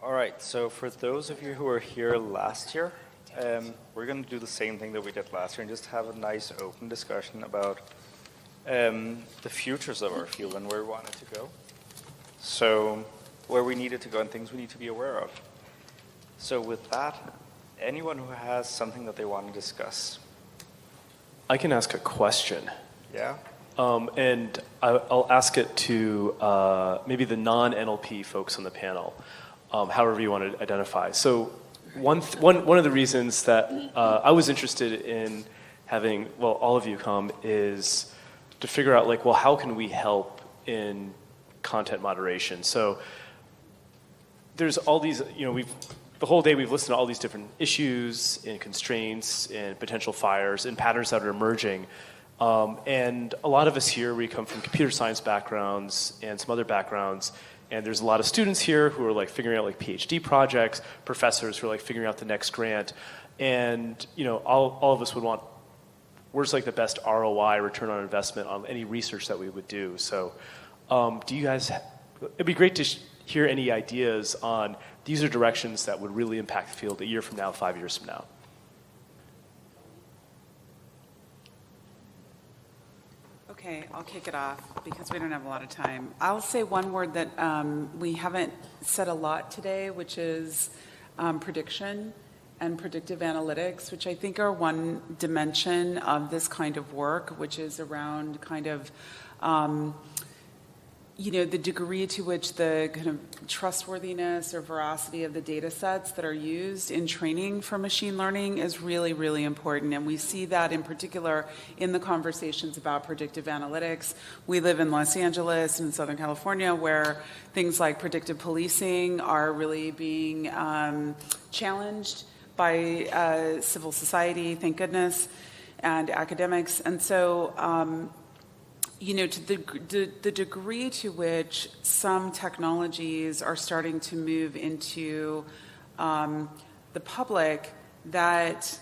All right, so for those of you who were here last year, we're going to do the same thing that we did last year and just have a nice open discussion about the futures of our field and where we want it to go. So where we need it to go and things we need to be aware of. So with that, anyone who has something that they want to discuss? I can ask a question. Yeah? And I'll ask it to maybe the non-NLP folks on the panel, however you want to identify. So one of the reasons that I was interested in having, well, all of you come is to figure out, like, well, how can we help in content moderation? So there's all these, the whole day we've listened to all these different issues and constraints and potential fires and patterns that are emerging. And a lot of us here, we come from computer science backgrounds and some other backgrounds. And there's a lot of students here who are like figuring out like PhD projects, professors who are like figuring out the next grant. And, all of us would want, where's like the best ROI, return on investment on any research that we would do. So do you guys, it'd be great to hear any ideas on these are directions that would really impact the field a year from now, 5 years from now. Okay, I'll kick it off because we don't have a lot of time. I'll say one word that we haven't said a lot today, which is prediction and predictive analytics, which I think are one dimension of this kind of work, which is around kind of the degree to which the kind of trustworthiness or veracity of the data sets that are used in training for machine learning is really, really important. And we see that in particular in the conversations about predictive analytics. We live in Los Angeles and Southern California, where things like predictive policing are really being challenged by civil society, thank goodness, and academics. And so to the degree to which some technologies are starting to move into the public, that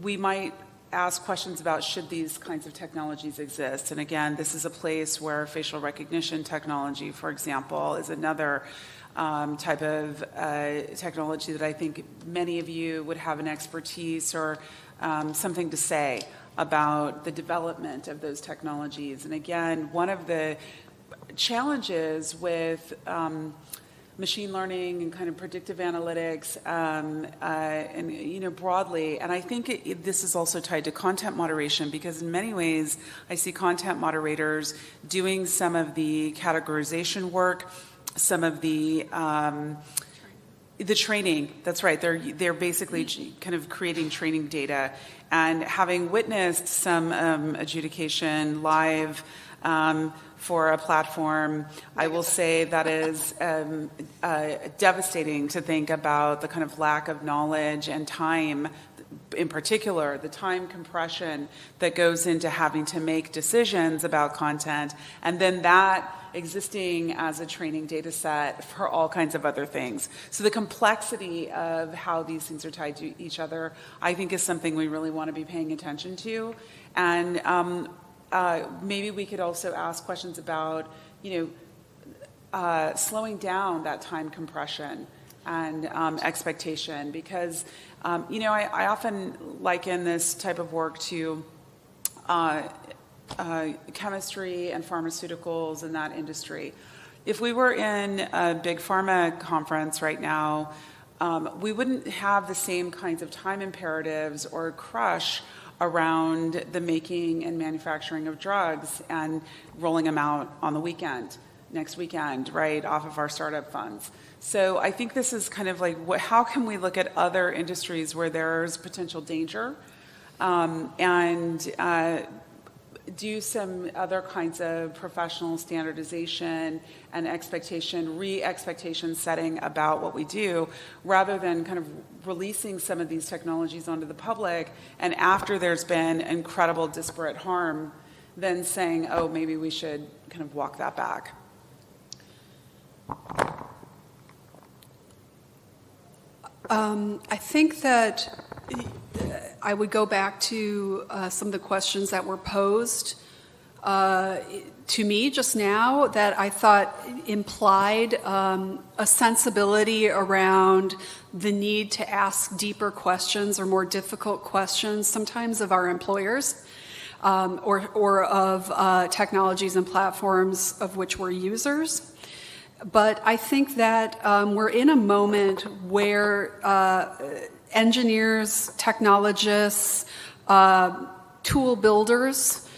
we might ask questions about should these kinds of technologies exist. And again, this is a place where facial recognition technology, for example, is another type of technology that I think many of you would have an expertise or something to say about the development of those technologies. And again, one of the challenges with machine learning and kind of predictive analytics and broadly, and I think this is also tied to content moderation, because in many ways I see content moderators doing some of the categorization work, some of the training. That's right. They're basically kind of creating training data. And having witnessed some adjudication live for a platform, I will say that is devastating to think about the kind of lack of knowledge and time, in particular, the time compression that goes into having to make decisions about content, and then that existing as a training data set for all kinds of other things. So the complexity of how these things are tied to each other, I think, is something we really want to be paying attention to. And maybe we could also ask questions about, slowing down that time compression and expectation, because, I often liken this type of work to chemistry and pharmaceuticals in that industry. If we were in a big pharma conference right now, we wouldn't have the same kinds of time imperatives or crush around the making and manufacturing of drugs and rolling them out on the weekend, next weekend, right, off of our startup funds. So I think this is kind of like, how can we look at other industries where there's potential danger and do some other kinds of professional standardization and expectation setting about what we do, rather than kind of releasing some of these technologies onto the public, and after there's been incredible disparate harm, then saying, oh, maybe we should kind of walk that back. I think that I would go back to some of the questions that were posed to to me just now that I thought implied a sensibility around the need to ask deeper questions or more difficult questions, sometimes of our employers or of technologies and platforms of which we're users. But I think that we're in a moment where engineers, technologists, tool builders,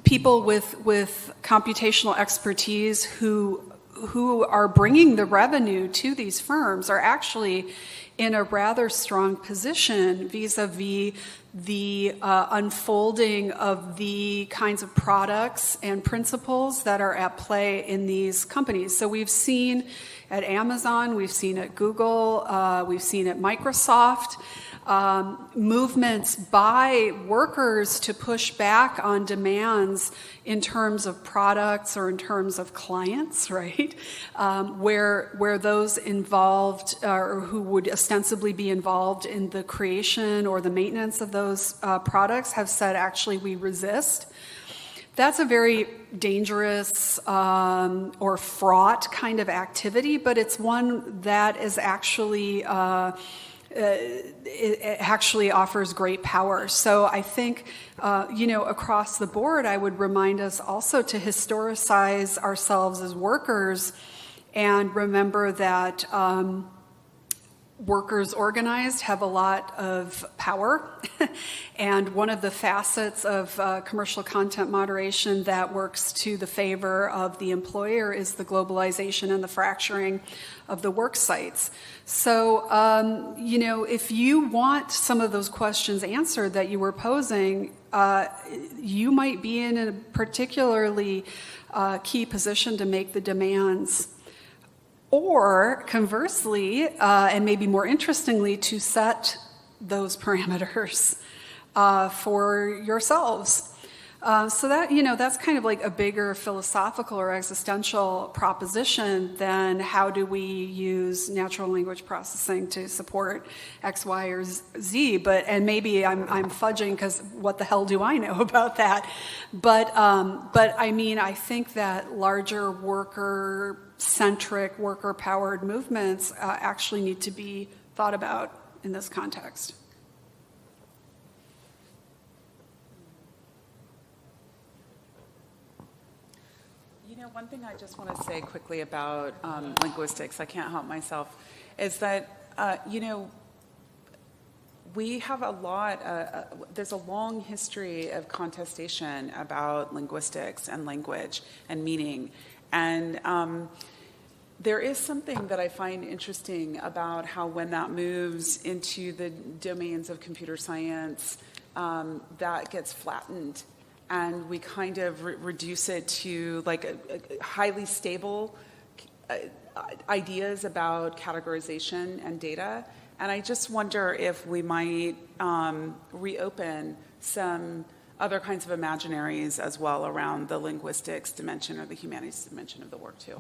people with computational expertise who are bringing the revenue to these firms are actually in a rather strong position vis-a-vis the unfolding of the kinds of products and principles that are at play in these companies. So we've seen at Amazon, we've seen at Google, we've seen at Microsoft, movements by workers to push back on demands in terms of products or in terms of clients, right? Where those involved or who would ostensibly be involved in the creation or the maintenance of those products have said, actually, we resist. That's a very dangerous or fraught kind of activity, but it's one that is actually it actually offers great power. So I think, across the board, I would remind us also to historicize ourselves as workers and remember that workers organized have a lot of power. And one of the facets of commercial content moderation that works to the favor of the employer is the globalization and the fracturing of the work sites. So, if you want some of those questions answered that you were posing, you might be in a particularly key position to make the demands. Or conversely, and maybe more interestingly, to set those parameters for yourselves. So that, that's kind of like a bigger philosophical or existential proposition than how do we use natural language processing to support X, Y, or Z. And maybe I'm fudging because what the hell do I know about that? But I mean, I think that larger worker-centric, worker-powered movements actually need to be thought about in this context. One thing I just want to say quickly about linguistics, I can't help myself, is that, we have a lot, there's a long history of contestation about linguistics and language and meaning. And there is something that I find interesting about how when that moves into the domains of computer science, that gets flattened. And we kind of reduce it to like a highly stable ideas about categorization and data. And I just wonder if we might reopen some other kinds of imaginaries as well around the linguistics dimension or the humanities dimension of the work too.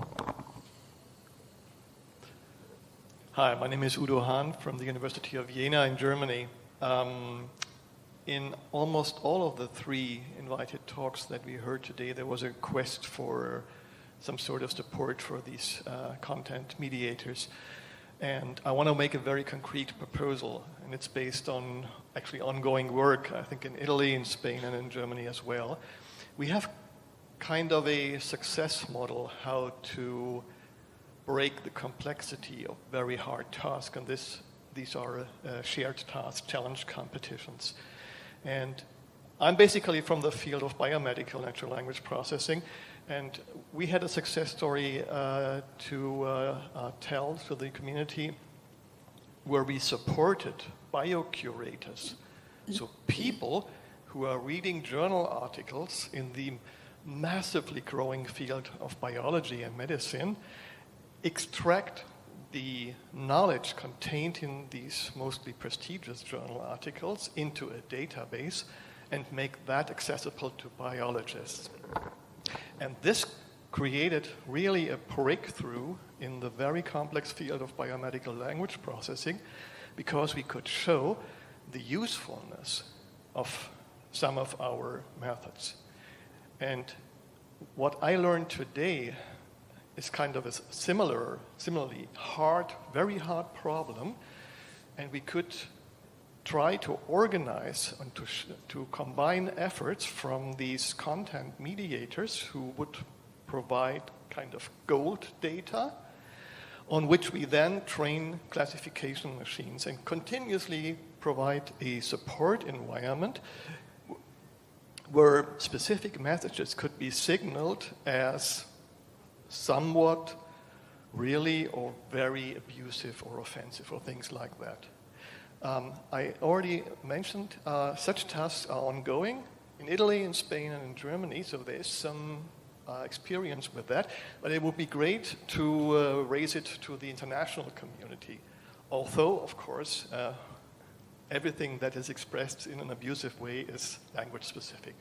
Hi, my name is Udo Hahn from the University of Jena in Germany. In almost all of the three invited talks that we heard today, there was a quest for some sort of support for these content mediators. And I want to make a very concrete proposal, and it's based on actually ongoing work, I think in Italy, in Spain, and in Germany as well. We have kind of a success model how to break the complexity of very hard tasks, and these are shared task challenge competitions. And I'm basically from the field of biomedical natural language processing, and we had a success story to tell to the community where we supported biocurators. So people who are reading journal articles in the massively growing field of biology and medicine extract the knowledge contained in these mostly prestigious journal articles into a database and make that accessible to biologists. And this created really a breakthrough in the very complex field of biomedical language processing because we could show the usefulness of some of our methods. And what I learned today is kind of a similarly hard, very hard problem, and we could try to organize and to combine efforts from these content mediators who would provide kind of gold data on which we then train classification machines and continuously provide a support environment where specific messages could be signaled as somewhat really or very abusive or offensive or things like that. I already mentioned such tasks are ongoing in Italy, in Spain, and in Germany, so there's some experience with that, but it would be great to raise it to the international community. Although, of course, everything that is expressed in an abusive way is language specific.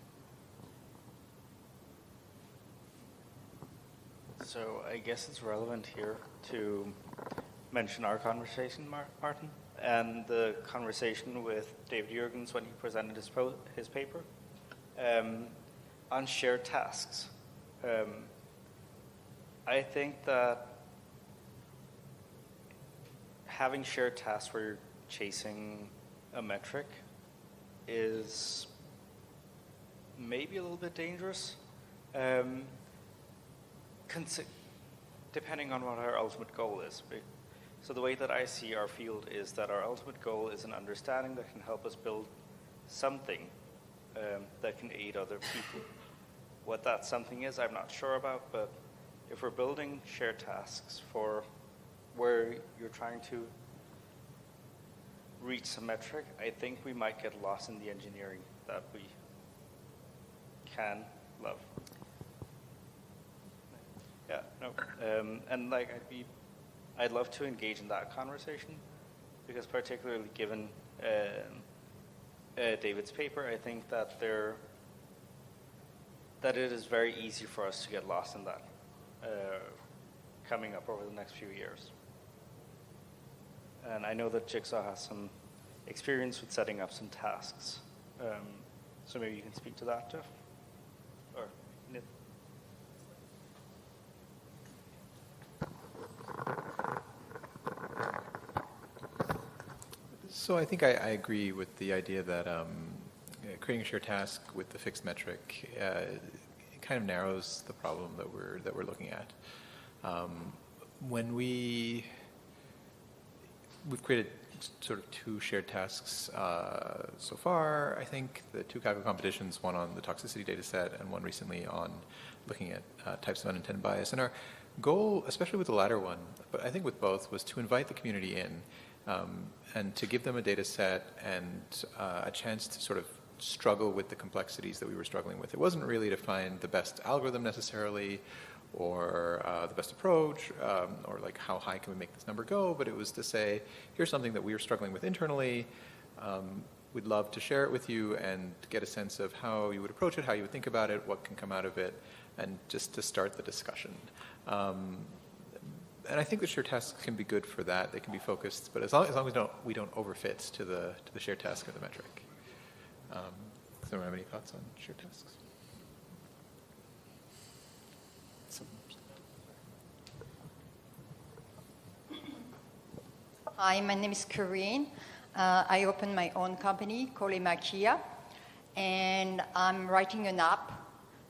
So I guess it's relevant here to mention our conversation, Martin, and the conversation with David Jurgens when he presented his paper on shared tasks. I think that having shared tasks where you're chasing a metric is maybe a little bit dangerous, depending on what our ultimate goal is. So the way that I see our field is that our ultimate goal is an understanding that can help us build something that can aid other people. What that something is, I'm not sure about, but if we're building shared tasks for where you're trying to reach some metric, I think we might get lost in the engineering that we can love. Yeah, no, and like I'd love to engage in that conversation, because particularly given David's paper, I think that that it is very easy for us to get lost in that coming up over the next few years. And I know that Jigsaw has some experience with setting up some tasks. So maybe you can speak to that, Jeff? Or Nip? So I think I agree with the idea that creating a shared task with the fixed metric it kind of narrows the problem that we're looking at. When we've created sort of 2 shared tasks so far. I think the 2 Kaggle competitions, one on the toxicity data set and one recently on looking at types of unintended bias. And our goal, especially with the latter one, but I think with both, was to invite the community in and to give them a data set and a chance to sort of struggle with the complexities that we were struggling with. It wasn't really to find the best algorithm necessarily, or the best approach, or like how high can we make this number go, but it was to say, here's something that we are struggling with internally. We'd love to share it with you and get a sense of how you would approach it, how you would think about it, what can come out of it, and just to start the discussion. And I think the shared tasks can be good for that. They can be focused, but as long as we don't overfit to the shared task or the metric. Does anyone have any thoughts on shared tasks? Hi, my name is Corinne. I opened my own company called ACL, and I'm writing an app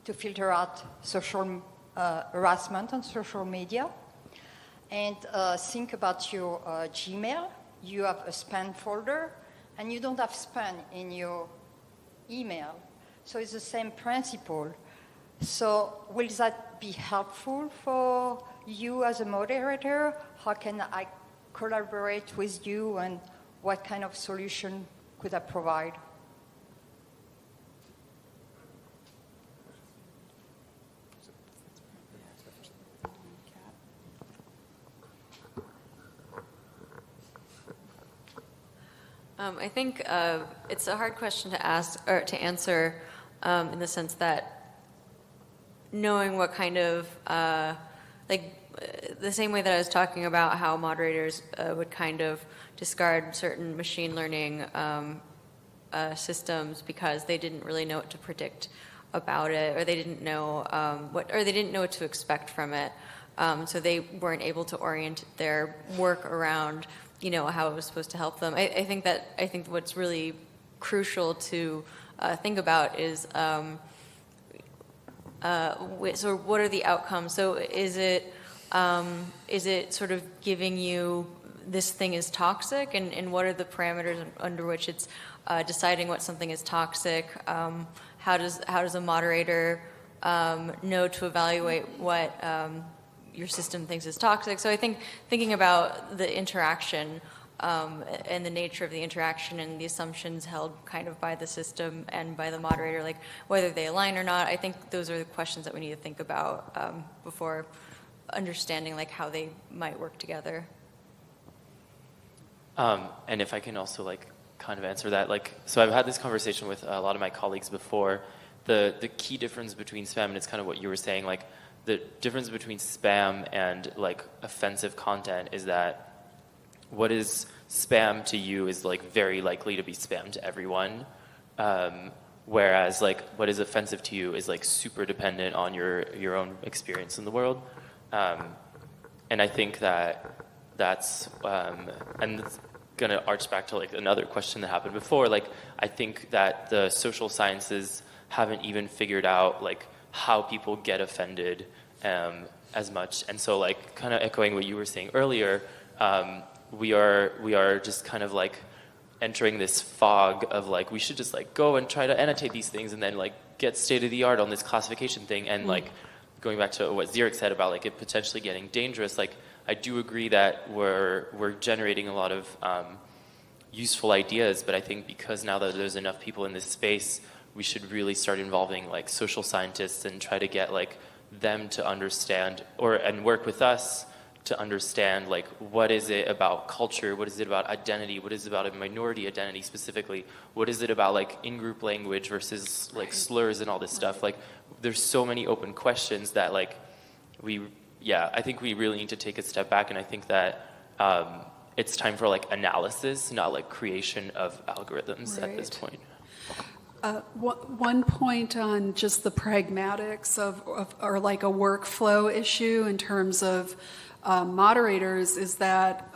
to filter out social harassment on social media. And think about your Gmail. You have a spam folder, and you don't have spam in your email. So it's the same principle. So will that be helpful for you as a moderator? How can I collaborate with you, and what kind of solution could I provide? I think it's a hard question to ask or to answer in the sense that knowing what kind of the same way that I was talking about how moderators would kind of discard certain machine learning systems because they didn't really know what to predict about it, or they didn't know or they didn't know what to expect from it. So they weren't able to orient their work around, how it was supposed to help them. I think what's really crucial to think about is, so what are the outcomes? So is it sort of giving you this thing is toxic, and what are the parameters under which it's deciding what something is toxic? How does a moderator know to evaluate what your system thinks is toxic? So I think thinking about the interaction and the nature of the interaction and the assumptions held kind of by the system and by the moderator, like whether they align or not, I think those are the questions that we need to think about before understanding like how they might work together. And if I can also like kind of answer that, like, so I've had this conversation with a lot of my colleagues before. The key difference between spam, and it's kind of what you were saying, like the difference between spam and like offensive content is that what is spam to you is like very likely to be spam to everyone. Whereas like what is offensive to you is like super dependent on your own experience in the world. And I think that's and it's gonna arch back to like another question that happened before. Like I think that the social sciences haven't even figured out like how people get offended as much. And so like kind of echoing what you were saying earlier, we are just kind of like entering this fog of like we should just like go and try to annotate these things and then like get state of the art on this classification thing. And like going back to what Zirek said about like it potentially getting dangerous, like I do agree that we're generating a lot of useful ideas, but I think because now that there's enough people in this space, we should really start involving like social scientists and try to get like them to understand and work with us to understand like what is it about culture, what is it about identity, what is it about a minority identity specifically, what is it about like in-group language versus like slurs and all this stuff. Like there's so many open questions that like I think we really need to take a step back, and I think that it's time for like analysis, not like creation of algorithms at this point. One point on just the pragmatics of or like a workflow issue in terms of moderators is that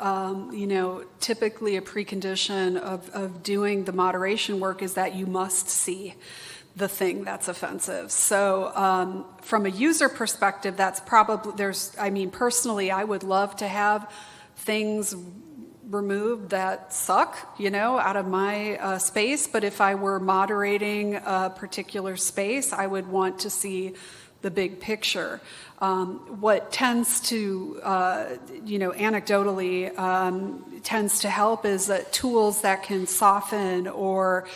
typically a precondition of doing the moderation work is that you must see the thing that's offensive. So from a user perspective, that's probably personally I would love to have things removed that suck, out of my space. But if I were moderating a particular space, I would want to see the big picture. What tends to, anecdotally tends to help is tools that can soften or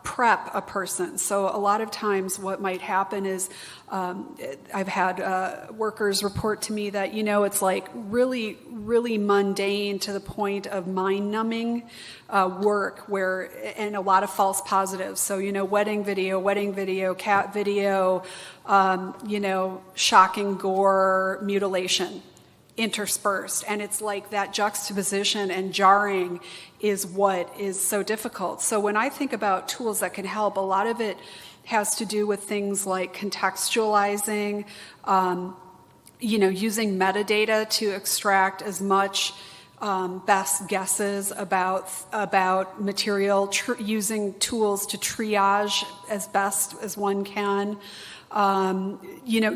prep a person. So a lot of times what might happen is I've had workers report to me that, it's like really, really mundane to the point of mind-numbing work and a lot of false positives. So, wedding video, cat video, shocking gore, mutilation interspersed. And it's like that juxtaposition and jarring is what is so difficult. So when I think about tools that can help, a lot of it has to do with things like contextualizing, using metadata to extract as much best guesses about material, using tools to triage as best as one can.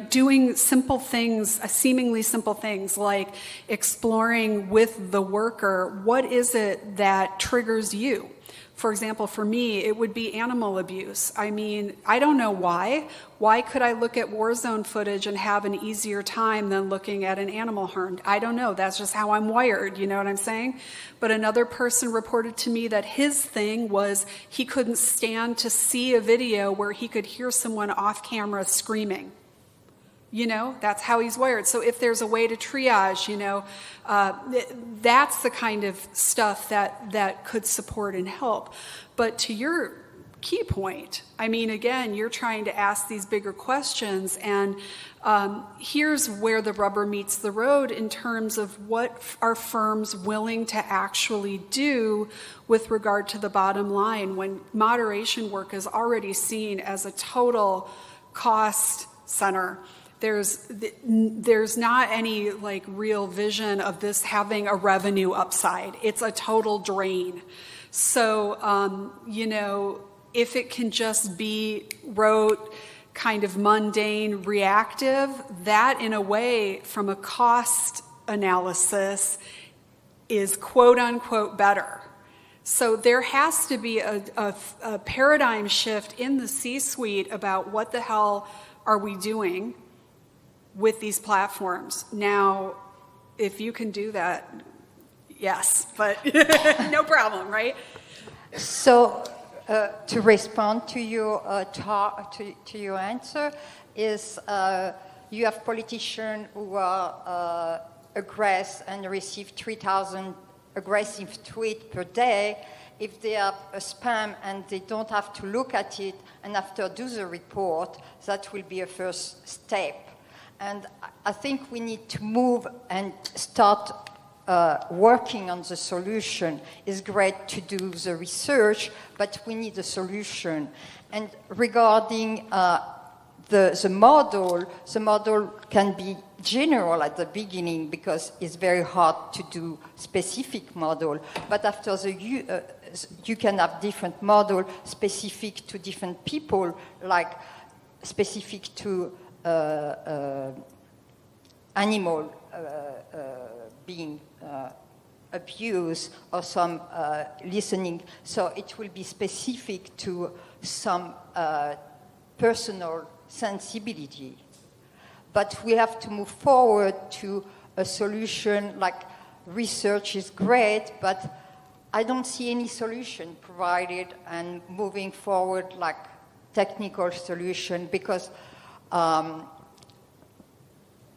Doing simple things, seemingly simple things like exploring with the worker, what is it that triggers you? For example, for me, it would be animal abuse. I mean, I don't know why. Why could I look at Warzone footage and have an easier time than looking at an animal harmed? I don't know. That's just how I'm wired. You know what I'm saying? But another person reported to me that his thing was he couldn't stand to see a video where he could hear someone off camera screaming. That's how he's wired. So if there's a way to triage, that's the kind of stuff that could support and help. But to your key point. I mean, again, you're trying to ask these bigger questions, and here's where the rubber meets the road in terms of what are firms willing to actually do with regard to the bottom line when moderation work is already seen as a total cost center. There's not any like real vision of this having a revenue upside. It's a total drain. So, you know, if it can just be rote, kind of mundane, reactive, that in a way, from a cost analysis, is quote unquote better. So there has to be a paradigm shift in the C-suite about what the hell are we doing with these platforms. Now, if you can do that, yes, but no problem, right? So, to respond to your to your answer, is you have politicians who are aggressive and receive 3,000 aggressive tweets per day. If they have a spam and they don't have to look at it and after do the report, that will be a first step. And I think we need to move and start working on the solution. It's great to do the research, but we need a solution. And regarding the model can be general at the beginning because it's very hard to do specific model. But after you can have different model specific to different people, like specific to animal being abused or some listening. So it will be specific to some personal sensibility. But we have to move forward to a solution like research is great, but I don't see any solution provided and moving forward like technical solution because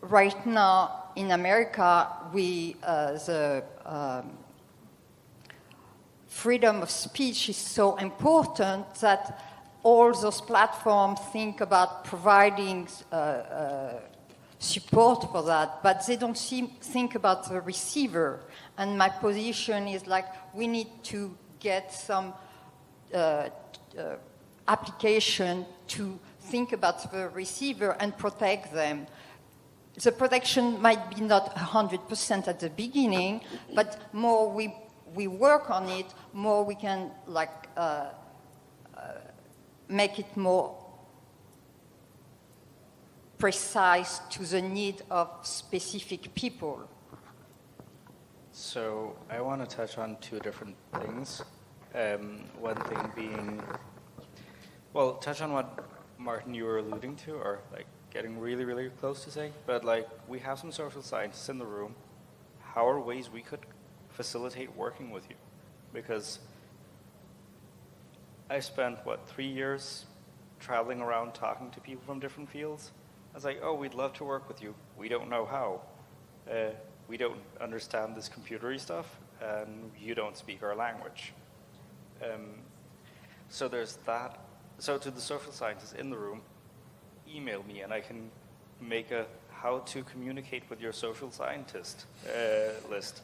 right now in America, the freedom of speech is so important that all those platforms think about providing support for that, but they don't think about the receiver. And my position is like we need to get some application to think about the receiver and protect them. The protection might be not 100% at the beginning, but more we work on it, more we can like make it more precise to the need of specific people. So I want to touch on two different things. One thing being, well, touch on what Martin you were alluding to, or like getting really, really close to saying, but like we have some social scientists in the room. How are ways we could facilitate working with you? Because I spent, 3 years traveling around talking to people from different fields. I was like, oh, we'd love to work with you. We don't know how. We don't understand this computery stuff, and you don't speak our language. So there's that. So to the social scientists in the room, email me, and I can make a how to communicate with your social scientist list.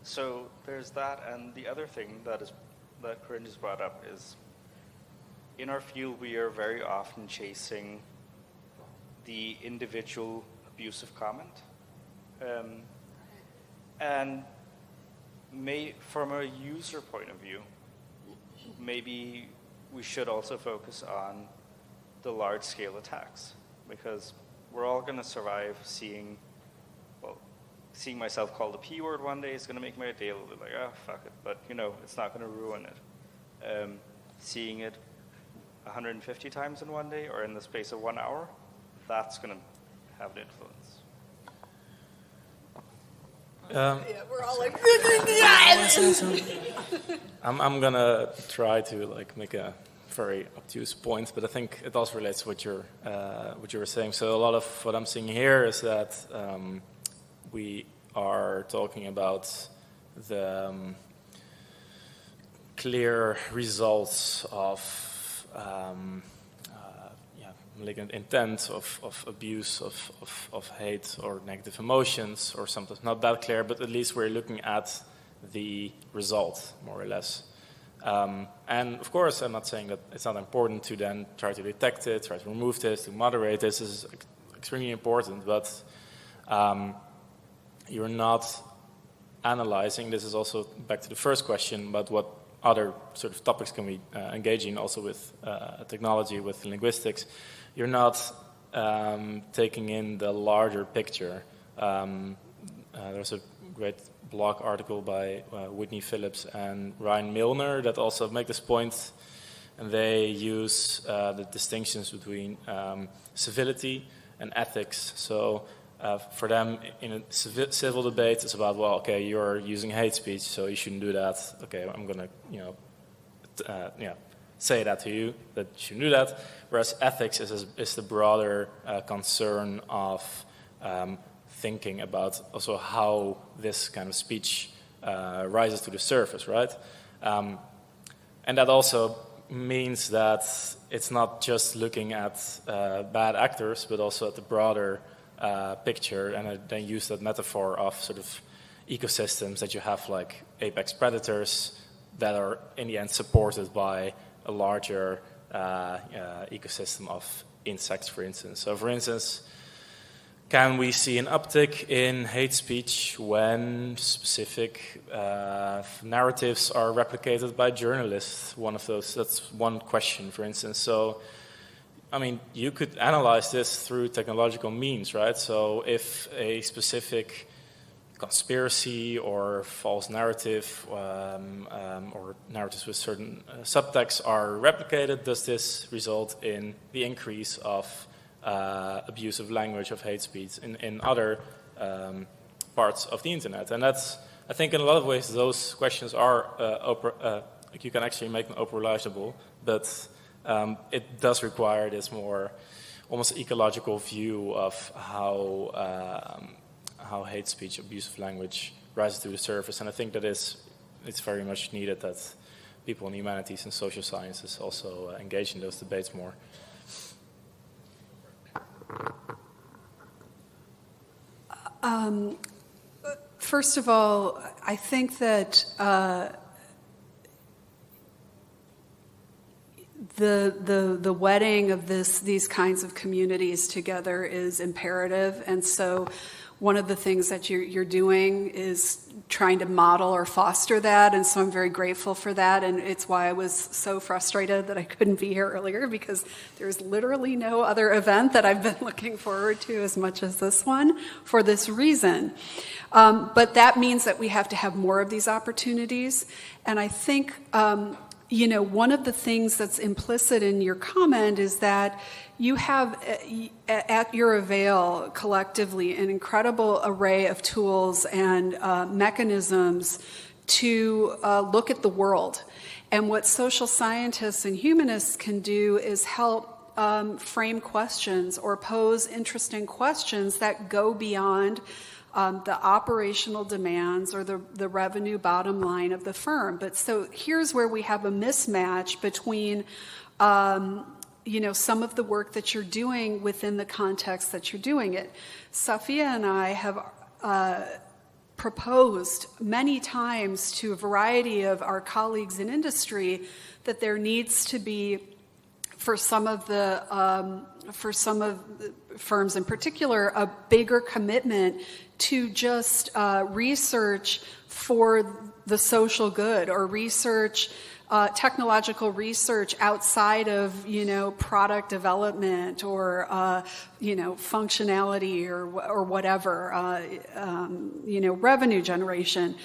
So there's that, and the other thing that Corinne just brought up is, in our field, we are very often chasing the individual abusive comment. And from a user point of view, maybe we should also focus on the large-scale attacks, because we're all going to survive seeing myself called a P word one day is going to make my day a little bit like, oh, fuck it, but, it's not going to ruin it. Seeing it 150 times in one day or in the space of 1 hour, that's going to have an influence. Yeah, we're all like, I'm gonna try to make a very obtuse point, but I think it also relates to what you were saying. So a lot of what I'm seeing here is that we are talking about the clear results of malignant intent, of abuse, of hate or negative emotions, or something not that clear, but at least we're looking at the result, more or less. And of course, I'm not saying that it's not important to then try to detect it, try to remove this, to moderate this. This is extremely important, but you're not analyzing. This is also back to the first question about what other sort of topics can we engage in, also with technology, with linguistics. You're not taking in the larger picture. There's a great blog article by Whitney Phillips and Ryan Milner that also make this point, and they use the distinctions between civility and ethics. So for them, in a civil debate, it's about, well, okay, you're using hate speech, so you shouldn't do that. Okay, I'm gonna, say that to you, that you shouldn't do that. Whereas ethics is the broader concern of thinking about also how this kind of speech rises to the surface, right? And that also means that it's not just looking at bad actors, but also at the broader picture. And I then use that metaphor of sort of ecosystems that you have, like apex predators that are in the end supported by a larger ecosystem of insects, for instance. So for instance, can we see an uptick in hate speech when specific narratives are replicated by journalists? One of those, that's one question, for instance. So, I mean, you could analyze this through technological means, right? So if a specific conspiracy or false narrative or narratives with certain subtexts are replicated, does this result in the increase of abusive language, of hate speech in other parts of the internet? And that's, I think in a lot of ways, those questions are, you can actually make them operationalizable, but it does require this more almost ecological view of how hate speech, abusive language rises to the surface. And I think that it's very much needed that people in humanities and social sciences also engage in those debates more. First of all, I think that the wedding of these kinds of communities together is imperative, and so one of the things that you're doing is trying to model or foster that, and so I'm very grateful for that, and it's why I was so frustrated that I couldn't be here earlier, because there's literally no other event that I've been looking forward to as much as this one for this reason. But that means that we have to have more of these opportunities, and I think one of the things that's implicit in your comment is that you have at your avail collectively an incredible array of tools and mechanisms to look at the world. And what social scientists and humanists can do is help frame questions or pose interesting questions that go beyond the operational demands or the revenue bottom line of the firm. But so here's where we have a mismatch between some of the work that you're doing within the context that you're doing it. Safia and I have proposed many times to a variety of our colleagues in industry that there needs to be, for some of the firms in particular, a bigger commitment to just research for the social good, or research, technological research outside of, product development or, functionality or whatever, revenue generation.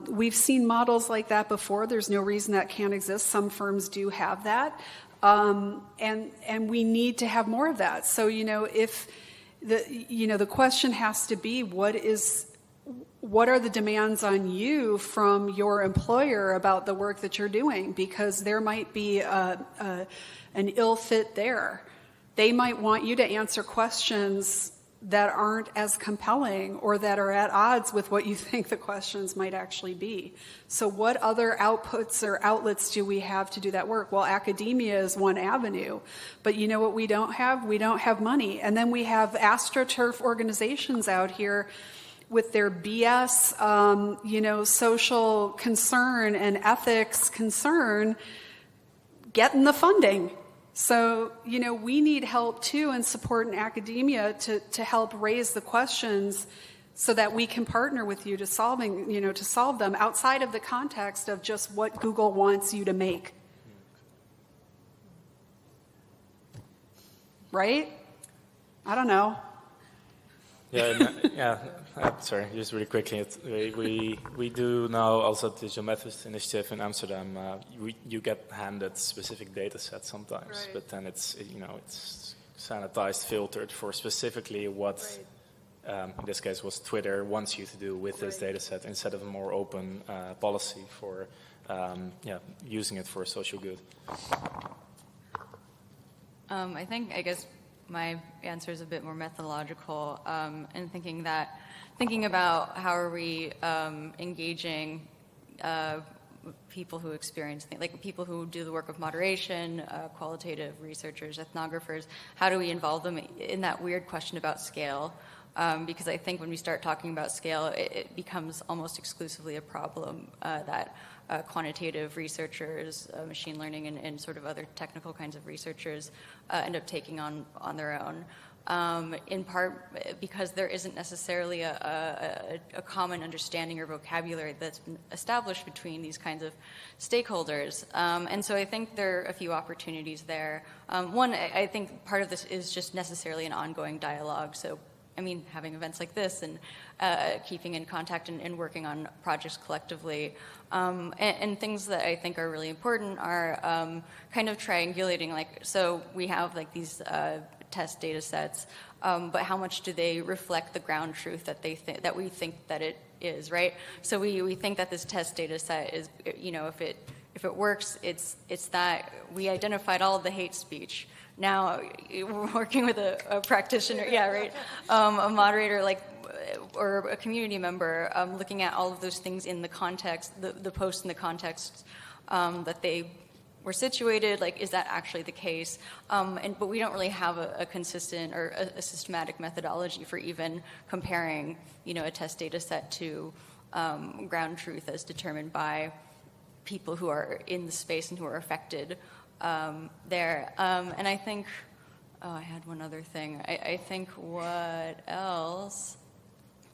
We've seen models like that before. There's no reason that can't exist. Some firms do have that. And we need to have more of that. So, if the question has to be, what are the demands on you from your employer about the work that you're doing? Because there might be an ill fit there. They might want you to answer questions that aren't as compelling or that are at odds with what you think the questions might actually be. So what other outputs or outlets do we have to do that work? Well, academia is one avenue, but you know what we don't have? We don't have money. And then we have AstroTurf organizations out here with their BS, social concern and ethics concern, getting the funding. So, we need help too and support in academia to help raise the questions so that we can partner with you to solve them outside of the context of just what Google wants you to make. Right? I don't know. Sorry, just really quickly. We do now also at the Geomethods Initiative in Amsterdam. You get handed specific data sets sometimes, right. but then it's sanitized, filtered for specifically what, in this case, was Twitter wants you to do with this data set instead of a more open policy for using it for social good. I guess my answer is a bit more methodological, and thinking about how are we engaging people who experience things, like people who do the work of moderation, qualitative researchers, ethnographers. How do we involve them in that weird question about scale? Because I think when we start talking about scale, it becomes almost exclusively a problem that quantitative researchers, machine learning, and sort of other technical kinds of researchers end up taking on their own. In part because there isn't necessarily a common understanding or vocabulary that's been established between these kinds of stakeholders. And so I think there are a few opportunities there. One, I think part of this is just necessarily an ongoing dialogue. So, having events like this and keeping in contact and working on projects collectively. And things that I think are really important are kind of triangulating, so we have these test data sets, but how much do they reflect the ground truth that that we think that it is, right? So we think that this test data set is, if it works, it's that we identified all of the hate speech. Now, we're working with a practitioner, a moderator, or a community member, looking at all of those things in the context, the posts in the context that they were situated, is that actually the case? But we don't really have a consistent or a systematic methodology for even comparing, a test data set to ground truth as determined by people who are in the space and who are affected there. And I think, I had one other thing. I think what else?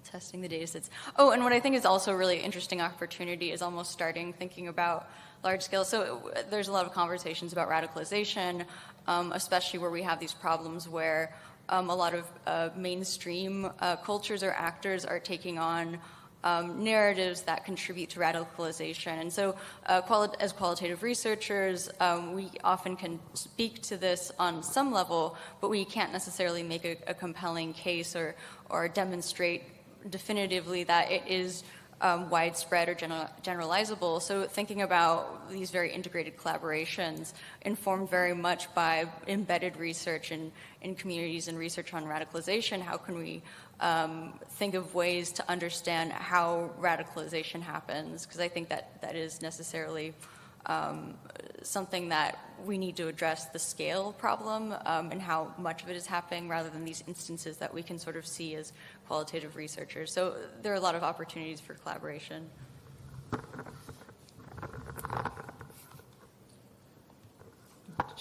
Testing the data sets. Oh, and what I think is also a really interesting opportunity is almost thinking about large scale. So there's a lot of conversations about radicalization, especially where we have these problems where a lot of mainstream cultures or actors are taking on narratives that contribute to radicalization. And so as qualitative researchers, we often can speak to this on some level, but we can't necessarily make a compelling case or demonstrate definitively that it is widespread or generalizable. So thinking about these very integrated collaborations informed very much by embedded research in communities and research on radicalization, how can we think of ways to understand how radicalization happens? Because I think that is necessarily something that we need to address the scale problem and how much of it is happening rather than these instances that we can sort of see as qualitative researchers. So there are a lot of opportunities for collaboration.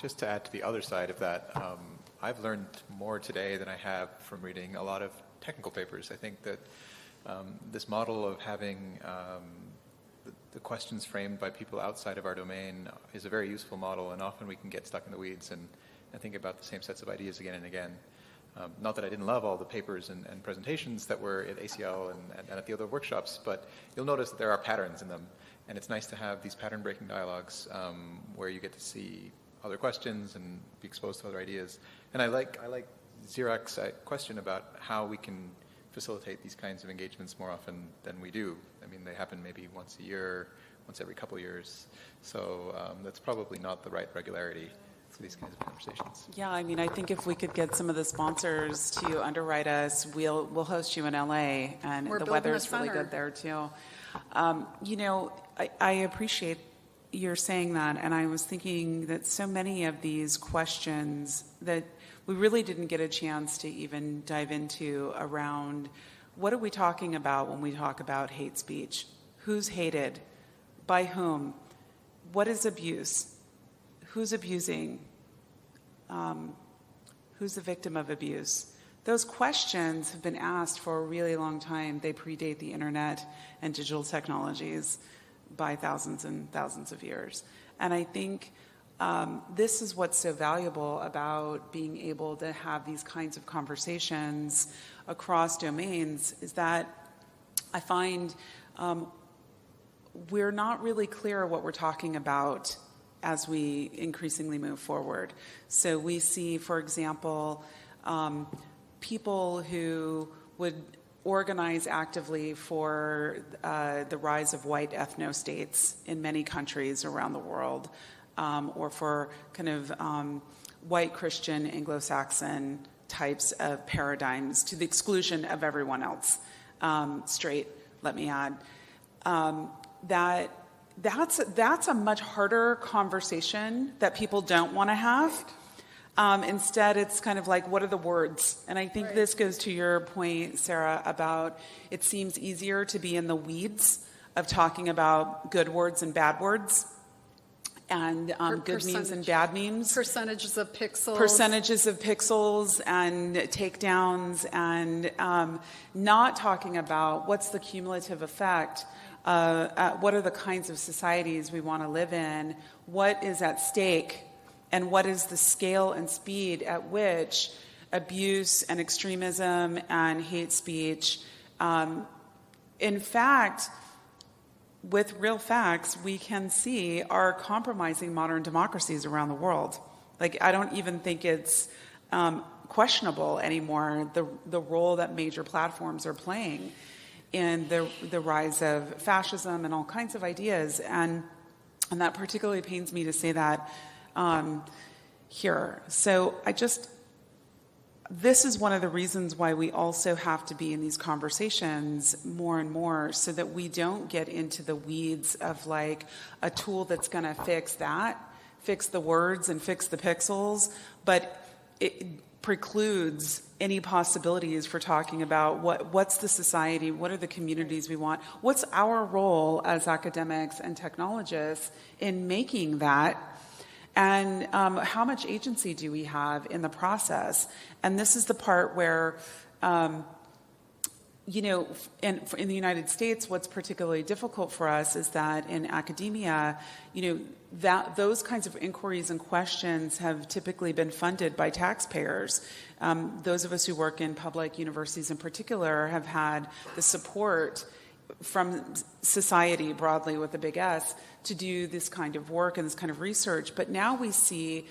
Just to add to the other side of that, I've learned more today than I have from reading a lot of technical papers. I think that this model of having the questions framed by people outside of our domain is a very useful model, and often we can get stuck in the weeds and think about the same sets of ideas again and again. Not that I didn't love all the papers and presentations that were at ACL and at the other workshops, but you'll notice that there are patterns in them, and it's nice to have these pattern-breaking dialogues where you get to see other questions and be exposed to other ideas. And I like Zirak's question about how we can facilitate these kinds of engagements more often than we do. I mean, they happen maybe once a year, once every couple of years. So that's probably not the right regularity. for these kinds of conversations. Yeah, I mean, I think if we could get some of the sponsors to underwrite us, we'll host you in LA, and We're the building weather's a really center. good there too. You know, I appreciate you're saying that, and I was thinking that so many of these questions that we really didn't get a chance to even dive into around what are we talking about when we talk about hate speech? Who's hated? By whom? What is abuse? Who's abusing? Who's the victim of abuse? Those questions have been asked for a really long time. They predate the internet and digital technologies by thousands and thousands of years. And I think this is what's so valuable about being able to have these kinds of conversations across domains, is that I find we're not really clear what we're talking about as we increasingly move forward. So we see, for example, people who would organize actively for the rise of white ethno-states in many countries around the world, or for kind of white Christian Anglo-Saxon types of paradigms to the exclusion of everyone else, straight, let me add. That's a much harder conversation that people don't want to have. Instead, it's kind of like, what are the words? And I think this goes to your point, Sarah, about it seems easier to be in the weeds of talking about good words and bad words, and good memes and bad memes. Percentages of pixels. Percentages of pixels and takedowns, and not talking about what's the cumulative effect. What are the kinds of societies we want to live in? What is at stake? And what is the scale and speed at which abuse and extremism and hate speech, in fact, with real facts, we can see are compromising modern democracies around the world. Like, I don't even think it's questionable anymore, the role that major platforms are playing in the rise of fascism and all kinds of ideas. And that particularly pains me to say that here. So this is one of the reasons why we also have to be in these conversations more and more, so that we don't get into the weeds of like a tool that's going to fix the words and fix the pixels, but it precludes any possibilities for talking about what's the society, what are the communities we want, what's our role as academics and technologists in making that. And how much agency do we have in the process? And this is the part where, in the United States, what's particularly difficult for us is that in academia, that those kinds of inquiries and questions have typically been funded by taxpayers. Those of us who work in public universities in particular have had the support from society broadly, with a big S, to do this kind of work and this kind of research. But now we see,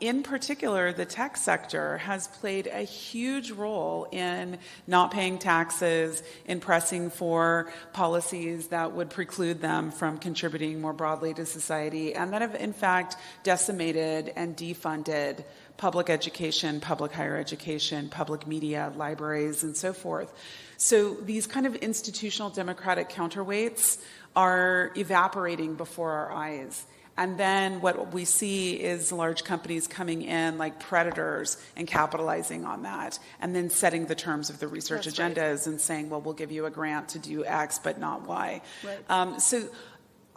in particular, the tech sector has played a huge role in not paying taxes, in pressing for policies that would preclude them from contributing more broadly to society, and that have, in fact, decimated and defunded public education, public higher education, public media, libraries, and so forth. So these kind of institutional democratic counterweights are evaporating before our eyes. And then what we see is large companies coming in like predators and capitalizing on that, and then setting the terms of the research agendas and saying, well, we'll give you a grant to do X, but not Y. Right. So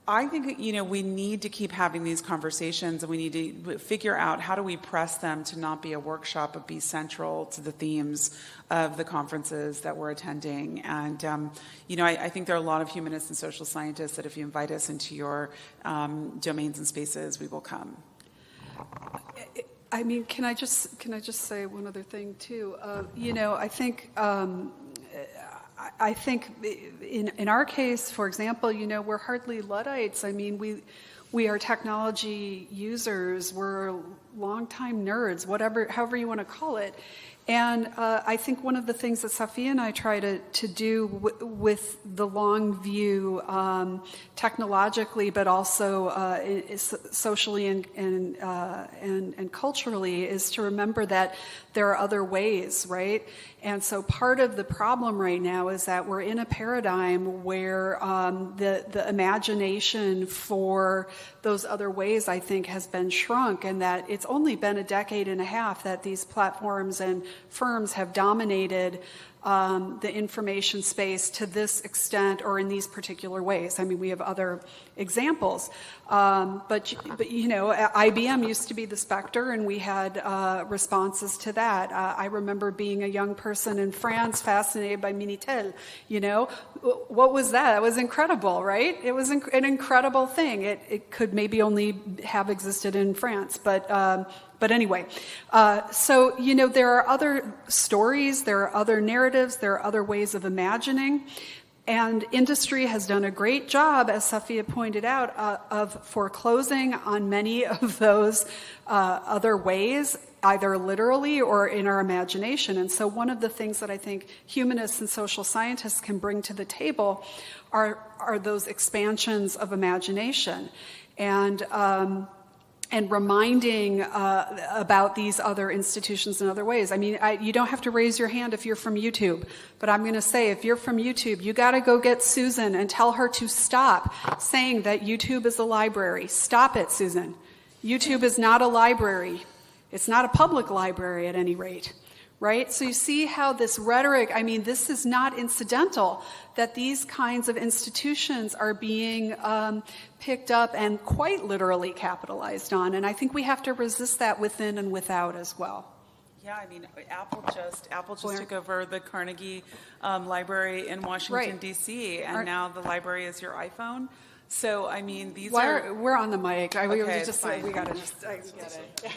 I think, we need to keep having these conversations, and we need to figure out how do we press them to not be a workshop, but be central to the themes of the conferences that we're attending. And, I think there are a lot of humanists and social scientists that if you invite us into your domains and spaces, we will come. I mean, can I just say one other thing too? I think in our case, for example, we're hardly Luddites. I mean, we are technology users. We're longtime nerds, however you want to call it. And I think one of the things that Safiya and I try to do with the long view, technologically, but also socially and culturally, is to remember that there are other ways, right? And so part of the problem right now is that we're in a paradigm where the imagination for those other ways, I think, has been shrunk, and that it's only been a decade and a half that these platforms and firms have dominated the information space to this extent or in these particular ways. I mean, we have other examples, but you know, IBM used to be the Spectre, and we had responses to that. I remember being a young person in France, fascinated by Minitel. You know, what was that? That was incredible, right? It was an incredible thing. It could maybe only have existed in France, but anyway, so, you know, there are other stories, there are other narratives, there are other ways of imagining, and industry has done a great job, as Safiya pointed out, of foreclosing on many of those other ways, either literally or in our imagination. And so one of the things that I think humanists and social scientists can bring to the table are those expansions of imagination. And reminding about these other institutions in other ways. I mean, you don't have to raise your hand if you're from YouTube, but I'm going to say, if you're from YouTube, you got to go get Susan and tell her to stop saying that YouTube is a library. Stop it, Susan. YouTube is not a library. It's not a public library at any rate. Right? So you see how this rhetoric, I mean, this is not incidental, that these kinds of institutions are being picked up and quite literally capitalized on. And I think we have to resist that within and without as well. Yeah, I mean, Apple just took over the Carnegie Library in Washington, Right. D.C., and now the library is your iPhone. So, I mean, these We're on the mic. Okay, we got to just, I get it.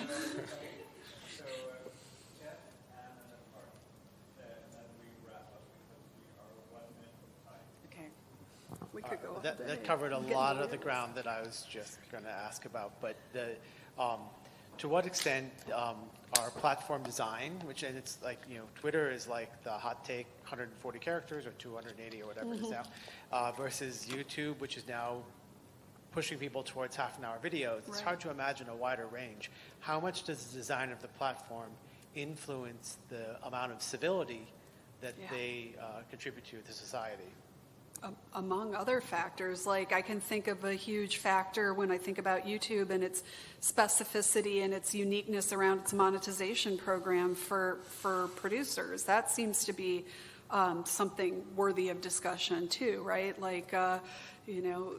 We could go that covered a lot of the ground that I was just going to ask about. But to what extent our platform design, and it's like, you know, Twitter is like the hot take, 140 characters or 280 or whatever it is now, versus YouTube, which is now pushing people towards half-an-hour videos. It's hard to imagine a wider range. How much does the design of the platform influence the amount of civility that they contribute to society? Among other factors, like I can think of a huge factor when I think about YouTube and its specificity and its uniqueness around its monetization program for producers. That seems to be something worthy of discussion too, right? Like, you know,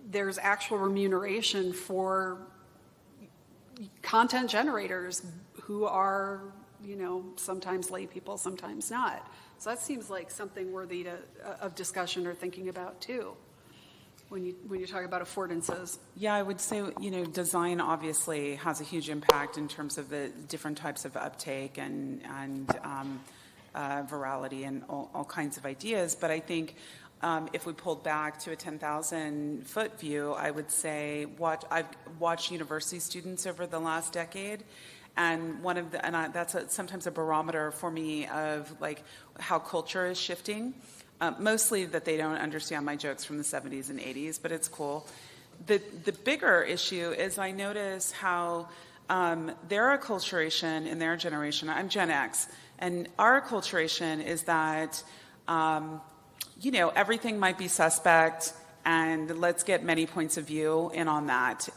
there's actual remuneration for content generators who are, you know, sometimes lay people, sometimes not. So that seems like something worthy of discussion or thinking about too, when you talk about affordances. Yeah, I would say, you know, design obviously has a huge impact in terms of the different types of uptake and virality and all kinds of ideas. But I think if we pulled back to a 10,000-foot view, I would say I've watched university students over the last decade. And that's sometimes a barometer for me of like how culture is shifting. Mostly that they don't understand my jokes from the 70s and 80s, but it's cool. The bigger issue is I notice how their acculturation in their generation, I'm Gen X, and our acculturation is that, you know, everything might be suspect, and let's get many points of view in on that.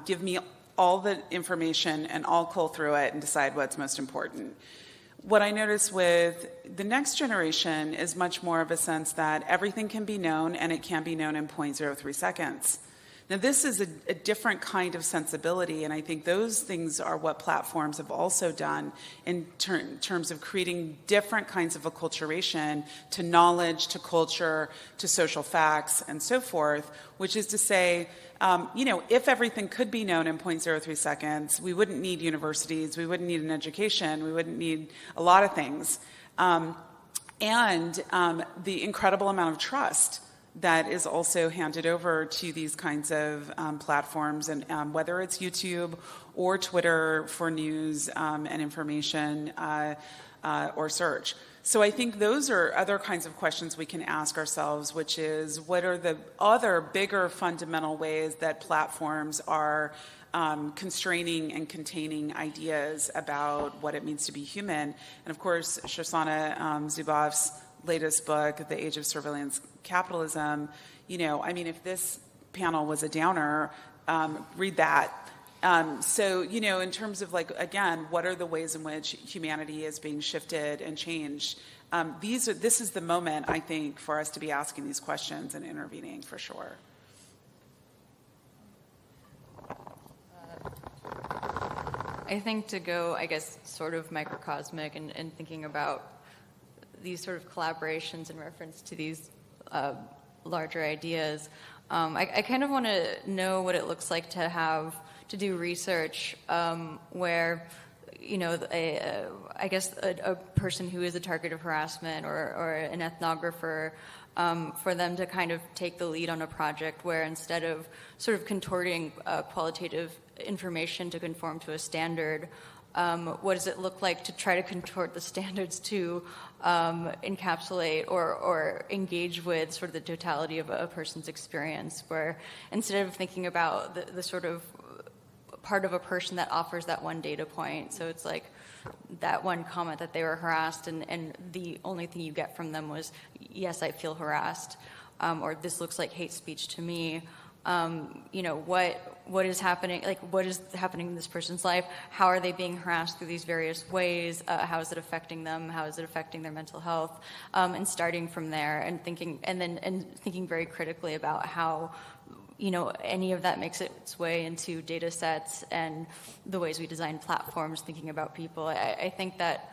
Give me all the information and I'll cull through it and decide what's most important. What I notice with the next generation is much more of a sense that everything can be known and it can be known in 0.03 seconds. Now this is a different kind of sensibility, and I think those things are what platforms have also done in terms of creating different kinds of acculturation to knowledge, to culture, to social facts, and so forth, which is to say, you know, if everything could be known in 0.03 seconds, we wouldn't need universities, we wouldn't need an education, we wouldn't need a lot of things. And the incredible amount of trust that is also handed over to these kinds of platforms, and whether it's YouTube or Twitter for news and information, or search. So I think those are other kinds of questions we can ask ourselves, which is what are the other bigger fundamental ways that platforms are constraining and containing ideas about what it means to be human. And of course, Shoshana Zuboff's latest book, The Age of Surveillance Capitalism, if this panel was a downer, read that. So, in terms of again, what are the ways in which humanity is being shifted and changed? This is the moment, I think, for us to be asking these questions and intervening for sure. I think to go, sort of microcosmic and thinking about these sort of collaborations in reference to these larger ideas, I kind of want to know what it looks like to do research where, a person who is a target of harassment or an ethnographer, for them to kind of take the lead on a project where instead of sort of contorting qualitative information to conform to a standard, what does it look like to try to contort the standards to encapsulate or engage with sort of the totality of a person's experience, where instead of thinking about the sort of part of a person that offers that one data point, so it's like that one comment that they were harassed and the only thing you get from them was, yes, I feel harassed, or this looks like hate speech to me. What is happening, what is happening in this person's life? How are they being harassed through these various ways? How is it affecting them? How is it affecting their mental health? And starting from there and thinking very critically about how, any of that makes its way into data sets and the ways we design platforms, thinking about people. I think that,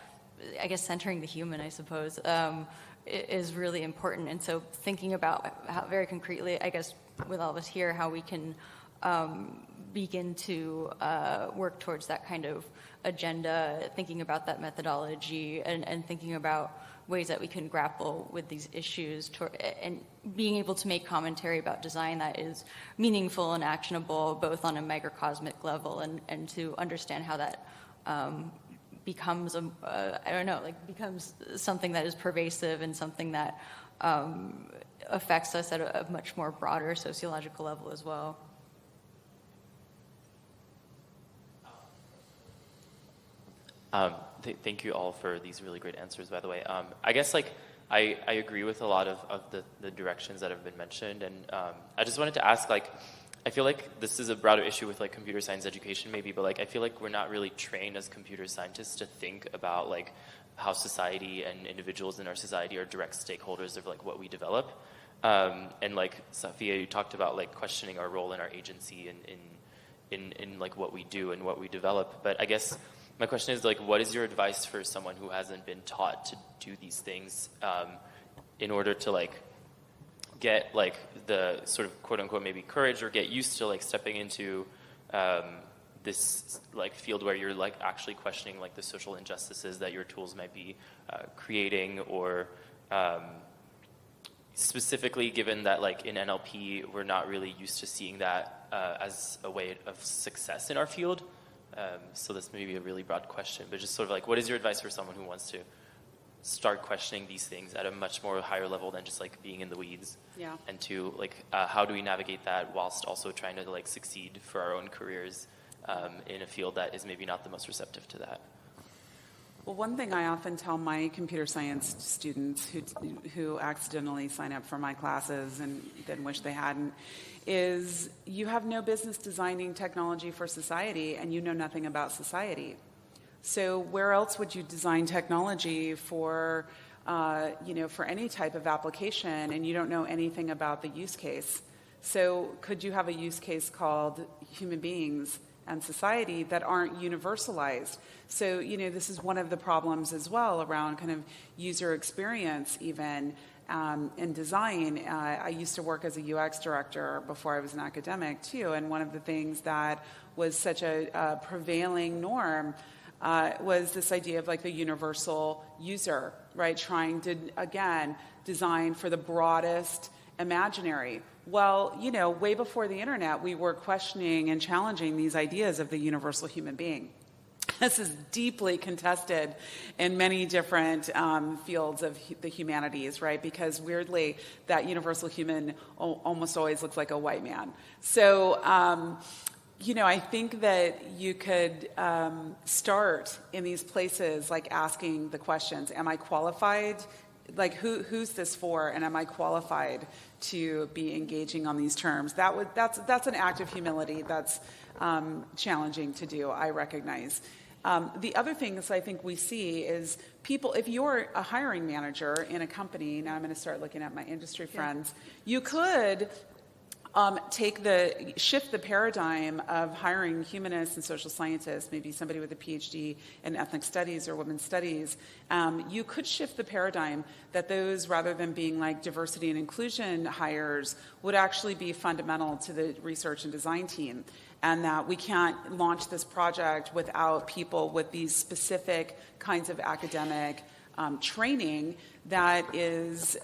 centering the human, I suppose, is really important. And so thinking about how very concretely, with all of us here, how we can begin to work towards that kind of agenda, thinking about that methodology and thinking about ways that we can grapple with these issues and being able to make commentary about design that is meaningful and actionable, both on a microcosmic level and to understand how that becomes becomes something that is pervasive and something that affects us at a much more broader sociological level as well. Thank you all for these really great answers, by the way. I agree with a lot of the directions that have been mentioned, and I just wanted to ask, I feel like this is a broader issue with computer science education maybe, but I feel like we're not really trained as computer scientists to think about how society and individuals in our society are direct stakeholders of what we develop. And Sophia, you talked about questioning our role and our agency in what we do and what we develop. But I guess my question is what is your advice for someone who hasn't been taught to do these things in order to get the sort of quote unquote maybe courage or get used to stepping into this field where you're actually questioning the social injustices that your tools might be creating, or specifically given that in NLP we're not really used to seeing that as a way of success in our field. So this may be a really broad question, but just sort of what is your advice for someone who wants to start questioning these things at a much more higher level than just being in the weeds? Yeah. And to how do we navigate that whilst also trying to succeed for our own careers in a field that is maybe not the most receptive to that? Well, one thing I often tell my computer science students who accidentally sign up for my classes and then wish they hadn't is you have no business designing technology for society and you know nothing about society. So where else would you design technology for any type of application and you don't know anything about the use case? So could you have a use case called human beings and society that aren't universalized? So, this is one of the problems as well around kind of user experience even in design. I used to work as a UX director before I was an academic too, and one of the things that was such a prevailing norm was this idea of the universal user, right? Trying to, again, design for the broadest imaginary. Well, way before the internet, we were questioning and challenging these ideas of the universal human being. This is deeply contested in many different fields of the humanities, right? Because weirdly, that universal human almost always looks like a white man. So, I think that you could start in these places like asking the questions, am I qualified? Like, who's this for, and am I qualified to be engaging on these terms? That's an act of humility that's challenging to do, I recognize. The other things I think we see is people, if you're a hiring manager in a company, now I'm going to start looking at my industry friends, you could shift the paradigm of hiring humanists and social scientists, maybe somebody with a PhD in ethnic studies or women's studies. You could shift the paradigm that those, rather than being like diversity and inclusion hires, would actually be fundamental to the research and design team. And that we can't launch this project without people with these specific kinds of academic training that is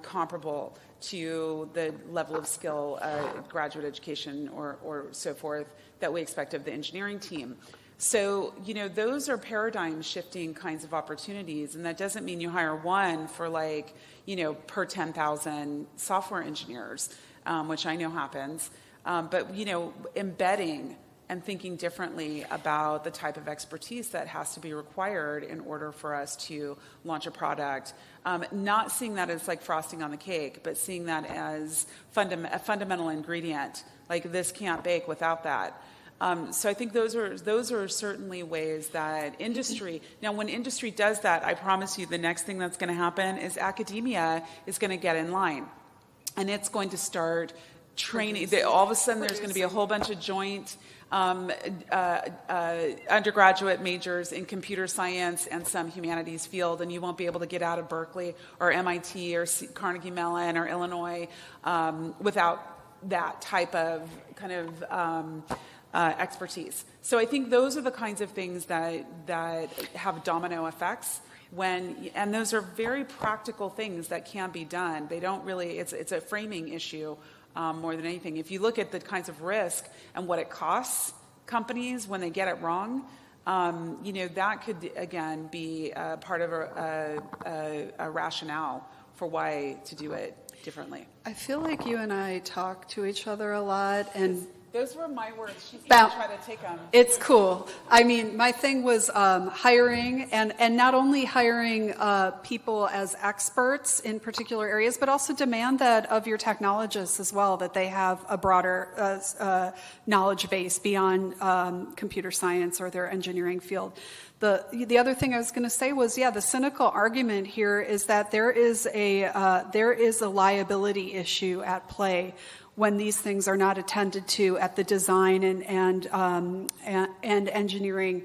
comparable to the level of skill, graduate education, or so forth, that we expect of the engineering team. So, those are paradigm shifting kinds of opportunities, and that doesn't mean you hire one for per 10,000 software engineers, which I know happens. But embedding and thinking differently about the type of expertise that has to be required in order for us to launch a product. Not seeing that as like frosting on the cake, but seeing that as a fundamental ingredient. Like, this can't bake without that. So I think those are certainly ways that industry. Now, when industry does that, I promise you, the next thing that's going to happen is academia is going to get in line, and it's going to start training. All of a sudden, there's going to be a whole bunch of joint undergraduate majors in computer science and some humanities field, and you won't be able to get out of Berkeley or MIT or Carnegie Mellon or Illinois without that type of kind of expertise. So I think those are the kinds of things that have domino effects. And those are very practical things that can be done. They don't really. It's a framing issue. More than anything. If you look at the kinds of risk and what it costs companies when they get it wrong, that could, again, be part of a rationale for why to do it differently. I feel like you and I talk to each other a lot, and those were my words. She's going to try to take them. It's cool. I mean, my thing was hiring, and not only hiring people as experts in particular areas, but also demand that of your technologists as well, that they have a broader knowledge base beyond computer science or their engineering field. The other thing I was going to say was, the cynical argument here is that there is a liability issue at play when these things are not attended to at the design and engineering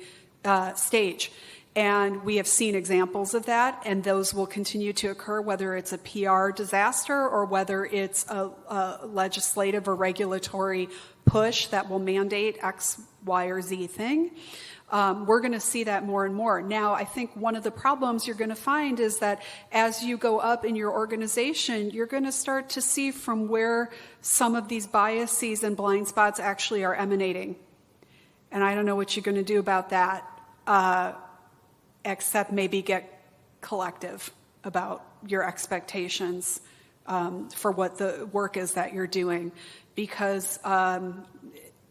stage. And we have seen examples of that, and those will continue to occur, whether it's a PR disaster or whether it's a legislative or regulatory push that will mandate X, Y, or Z thing. We're going to see that more and more. Now, I think one of the problems you're going to find is that as you go up in your organization, you're going to start to see from where some of these biases and blind spots actually are emanating. And I don't know what you're going to do about that, except maybe get collective about your expectations for what the work is that you're doing. Because I'm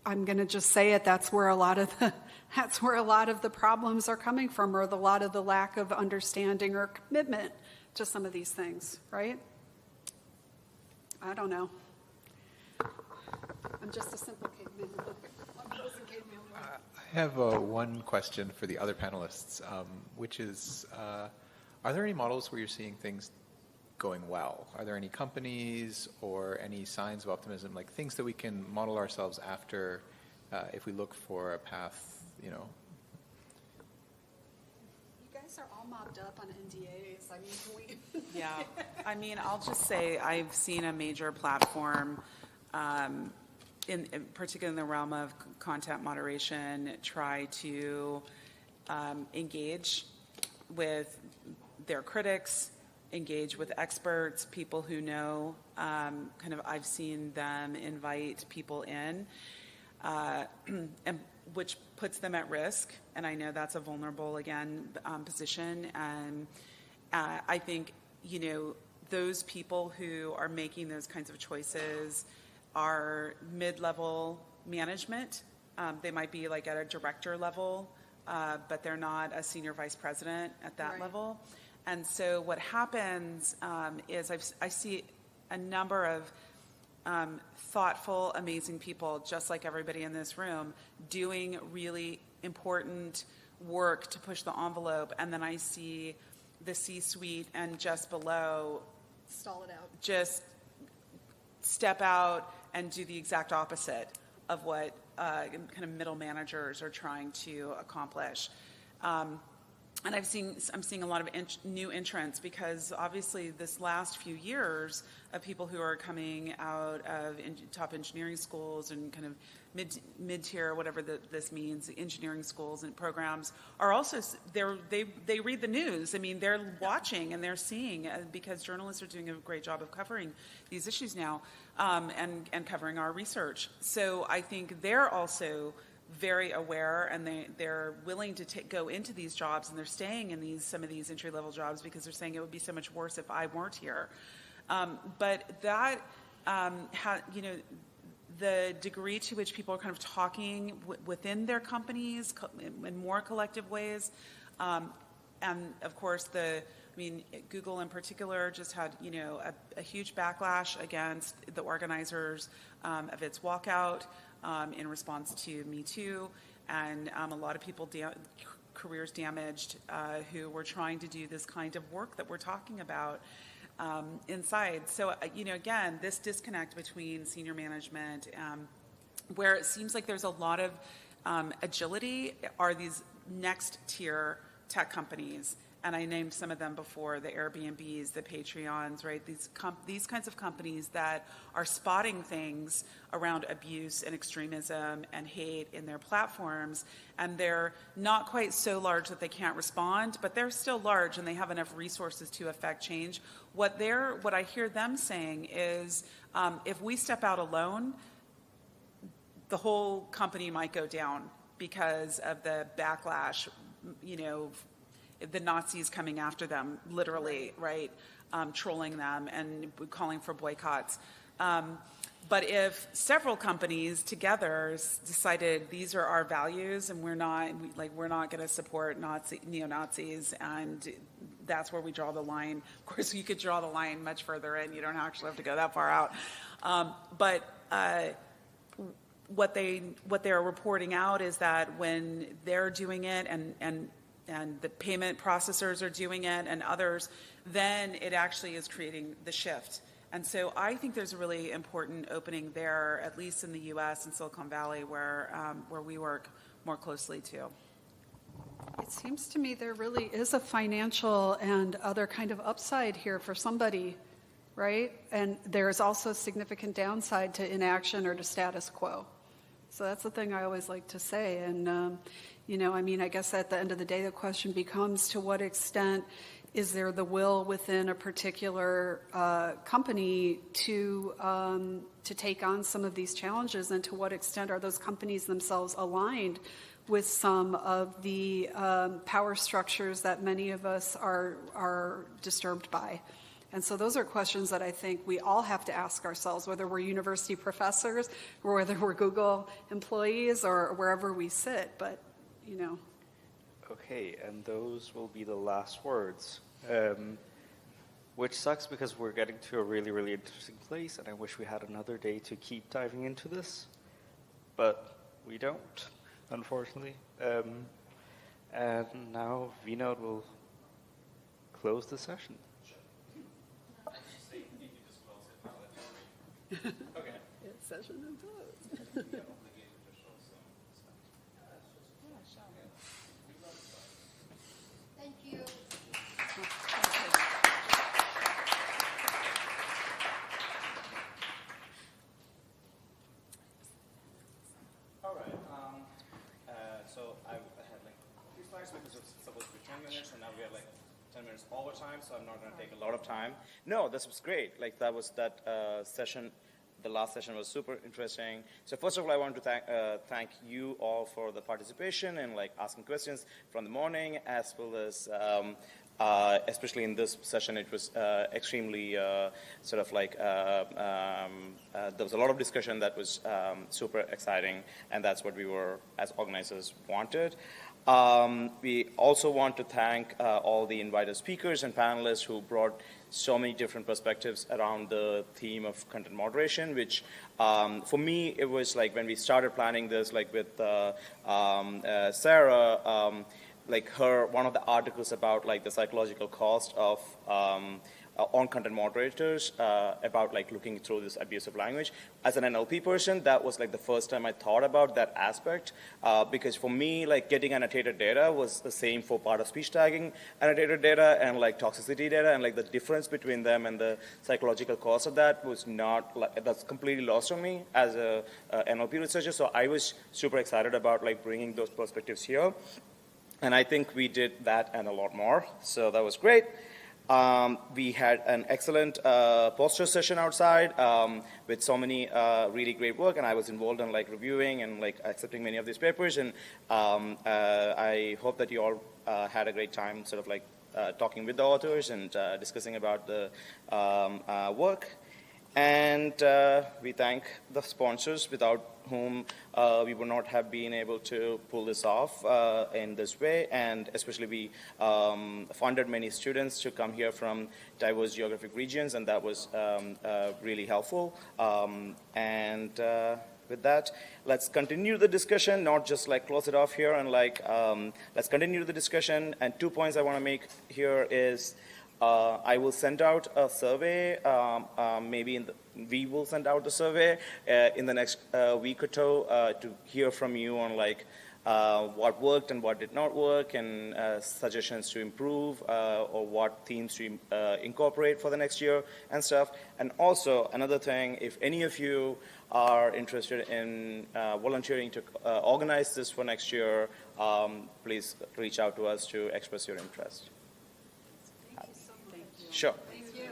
going to just say it, that's where a lot of the problems are coming from, or a lot of the lack of understanding or commitment to some of these things, right? I don't know. I'm just a simple caveman. I have one question for the other panelists, which is, are there any models where you're seeing things going well? Are there any companies or any signs of optimism, like things that we can model ourselves after if we look for a path, You guys are all mobbed up on NDAs. I mean, can we... Yeah. I mean, I'll just say I've seen a major platform, in particularly in the realm of content moderation, try to engage with their critics, engage with experts, people who know. I've seen them invite people in. and which puts them at risk. And I know that's a vulnerable, again, position. And I think, those people who are making those kinds of choices are mid-level management. They might be like at a director level, but they're not a senior vice president at that level. And so what happens is I see a number of thoughtful, amazing people, just like everybody in this room, doing really important work to push the envelope. And then I see the C-suite and just below Stall it out. just step out and do the exact opposite of what kind of middle managers are trying to accomplish. And I'm seeing a lot of new entrants, because obviously this last few years of people who are coming out of top engineering schools and kind of mid-tier, whatever this means, engineering schools and programs are also, they read the news. I mean, they're watching and they're seeing, because journalists are doing a great job of covering these issues now, and covering our research. So I think they're also very aware, and they're willing to go into these jobs, and they're staying in some of these entry-level jobs because they're saying it would be so much worse if I weren't here. But that, the degree to which people are kind of talking within their companies in more collective ways, and of course Google in particular just had a huge backlash against the organizers of its walkout in response to Me Too, and a lot of people careers damaged who were trying to do this kind of work that we're talking about inside. So again, this disconnect between senior management, where it seems like there's a lot of agility, are these next tier tech companies. And I named some of them before: the Airbnbs, the Patreons, right? These kinds of companies that are spotting things around abuse and extremism and hate in their platforms, and they're not quite so large that they can't respond, but they're still large and they have enough resources to affect change. What I hear them saying is, if we step out alone, the whole company might go down because of the backlash, the Nazis coming after them, literally, right? Trolling them and calling for boycotts. But if several companies together decided these are our values and we're not going to support neo-Nazis, and that's where we draw the line. Of course, you could draw the line much further in. You don't actually have to go that far out. But what they are reporting out is that when they're doing it and the payment processors are doing it and others, then it actually is creating the shift. And so I think there's a really important opening there, at least in the U.S. and Silicon Valley, where we work more closely too. It seems to me there really is a financial and other kind of upside here for somebody, right? And there's also significant downside to inaction or to status quo. So that's the thing I always like to say. And, I guess at the end of the day, the question becomes, to what extent is there the will within a particular company to take on some of these challenges, and to what extent are those companies themselves aligned with some of the power structures that many of us are disturbed by? And so those are questions that I think we all have to ask ourselves, whether we're university professors or whether we're Google employees or wherever we sit. But, Okay, and those will be the last words, which sucks because we're getting to a really, really interesting place, and I wish we had another day to keep diving into this, but we don't, unfortunately. And now Vinod will close the session. Okay. It's session and close. Thank you. All right. So I had like a few slides because it's supposed to be 10 minutes, and now we have like 10 minutes overtime, so I'm not going to take a lot of time. No, this was great. Like that session the last session was super interesting. So first of all, I want to thank you all for the participation and like asking questions from the morning, as well as especially in this session, it was extremely sort of like there was a lot of discussion that was super exciting, and that's what we were as organizers wanted. We also want to thank all the invited speakers and panelists who brought so many different perspectives around the theme of content moderation, which for me, it was like when we started planning this, like with Sarah, like one of the articles about like the psychological cost of on content moderators about like looking through this abusive language. As an NLP person, that was like the first time I thought about that aspect because for me, like getting annotated data was the same for part of speech tagging annotated data and like toxicity data, and like the difference between them and the psychological cost of that was not like, that's completely lost on me as a NLP researcher. So I was super excited about like bringing those perspectives here. And I think we did that and a lot more. So that was great. We had an excellent poster session outside with so many really great work, and I was involved in like reviewing and like accepting many of these papers. And I hope that you all had a great time sort of like talking with the authors and discussing about the work. And we thank the sponsors without whom we would not have been able to pull this off in this way. And especially we funded many students to come here from diverse geographic regions, and that was really helpful. With that, let's continue the discussion, not just like close it off here, and like let's continue the discussion. And 2 points I want to make here is I will send out a survey, we will send out the survey in the next week or two to hear from you on like what worked and what did not work, and suggestions to improve or what themes to incorporate for the next year and stuff. And also another thing, if any of you are interested in volunteering to organize this for next year, please reach out to us to express your interest. Sure. Thank you.